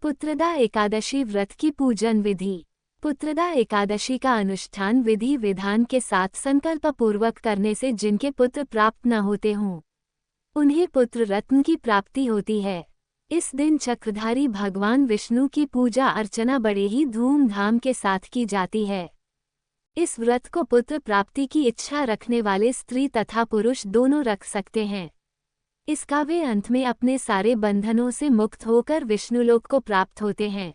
पुत्रदा एकादशी व्रत की पूजन विधि। पुत्रदा एकादशी का अनुष्ठान विधि विधान के साथ संकल्प पूर्वक करने से जिनके पुत्र प्राप्त न होते हों उन्हें पुत्र रत्न की प्राप्ति होती है। इस दिन चक्रधारी भगवान विष्णु की पूजा अर्चना बड़े ही धूमधाम के साथ की जाती है। इस व्रत को पुत्र प्राप्ति की इच्छा रखने वाले स्त्री तथा पुरुष दोनों रख सकते हैं। इसका वे अंत में अपने सारे बंधनों से मुक्त होकर विष्णुलोक को प्राप्त होते हैं।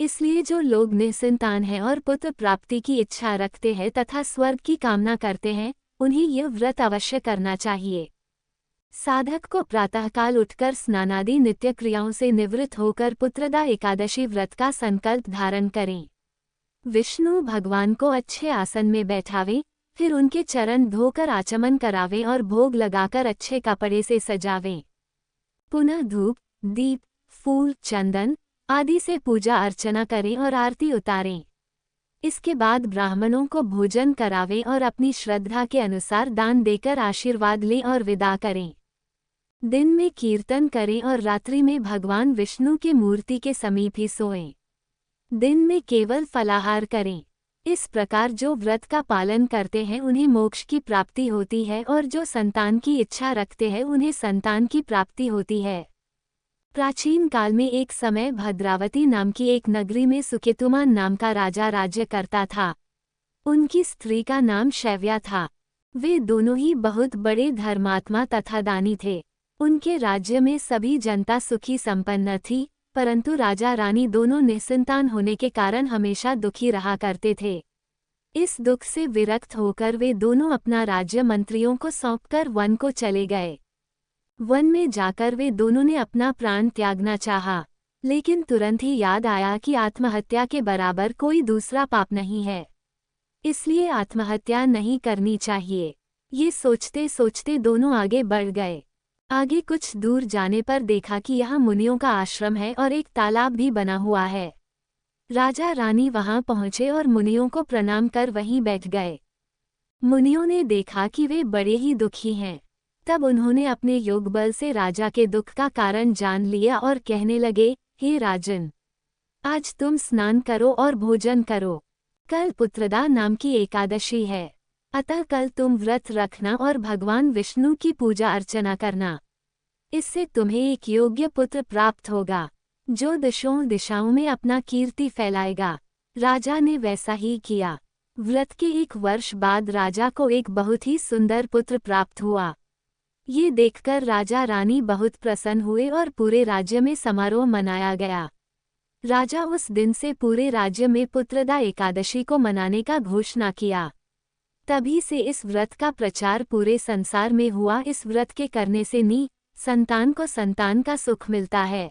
इसलिए जो लोग निसंतान हैं और पुत्र प्राप्ति की इच्छा रखते हैं तथा स्वर्ग की कामना करते हैं उन्हें यह व्रत अवश्य करना चाहिए। साधक को प्रातःकाल उठकर स्नानादि नित्य क्रियाओं से निवृत्त होकर पुत्रदा एकादशी व्रत का संकल्प धारण करें। विष्णु भगवान को अच्छे आसन में बैठावें, फिर उनके चरण धोकर आचमन करावें और भोग लगाकर अच्छे कपड़े से सजावें। पुनः धूप, दीप, फूल, चंदन आदि से पूजा अर्चना करें और आरती उतारें। इसके बाद ब्राह्मणों को भोजन करावें और अपनी श्रद्धा के अनुसार दान देकर आशीर्वाद लें और विदा करें। दिन में कीर्तन करें और रात्रि में भगवान विष्णु की मूर्ति के समीप ही सोएं। दिन में केवल फलाहार करें। इस प्रकार जो व्रत का पालन करते हैं उन्हें मोक्ष की प्राप्ति होती है और जो संतान की इच्छा रखते हैं उन्हें संतान की प्राप्ति होती है। प्राचीन काल में एक समय भद्रावती नाम की एक नगरी में सुकेतुमान नाम का राजा राज्य करता था। उनकी स्त्री का नाम शैव्या था। वे दोनों ही बहुत बड़े धर्मात्मा तथा दानी थे। उनके राज्य में सभी जनता सुखी संपन्न थी, परंतु राजा रानी दोनों निसंतान होने के कारण हमेशा दुखी रहा करते थे। इस दुख से विरक्त होकर वे दोनों अपना राज्य मंत्रियों को सौंपकर वन को चले गए। वन में जाकर वे दोनों ने अपना प्राण त्यागना चाहा, लेकिन तुरंत ही याद आया कि आत्महत्या के बराबर कोई दूसरा पाप नहीं है, इसलिए आत्महत्या नहीं करनी चाहिए। ये सोचते सोचते दोनों आगे बढ़ गए। आगे कुछ दूर जाने पर देखा कि यहाँ मुनियों का आश्रम है और एक तालाब भी बना हुआ है। राजा रानी वहां पहुंचे और मुनियों को प्रणाम कर वहीं बैठ गए। मुनियों ने देखा कि वे बड़े ही दुखी हैं। तब उन्होंने अपने योग बल से राजा के दुख का कारण जान लिया और कहने लगे, हे राजन, आज तुम स्नान करो और भोजन करो। कल पुत्रदा नाम की एकादशी है, अतः कल तुम व्रत रखना और भगवान विष्णु की पूजा अर्चना करना। इससे तुम्हें एक योग्य पुत्र प्राप्त होगा, जो दशों दिशाओं में अपना कीर्ति फैलाएगा। राजा ने वैसा ही किया। व्रत के 1 वर्ष बाद राजा को एक बहुत ही सुंदर पुत्र प्राप्त हुआ। ये देखकर राजा रानी बहुत प्रसन्न हुए और पूरे राज्य में समारोह मनाया गया। राजा उस दिन से पूरे राज्य में पुत्रदा एकादशी को मनाने का घोषणा किया। तभी से इस व्रत का प्रचार पूरे संसार में हुआ। इस व्रत के करने से संतान को संतान का सुख मिलता है।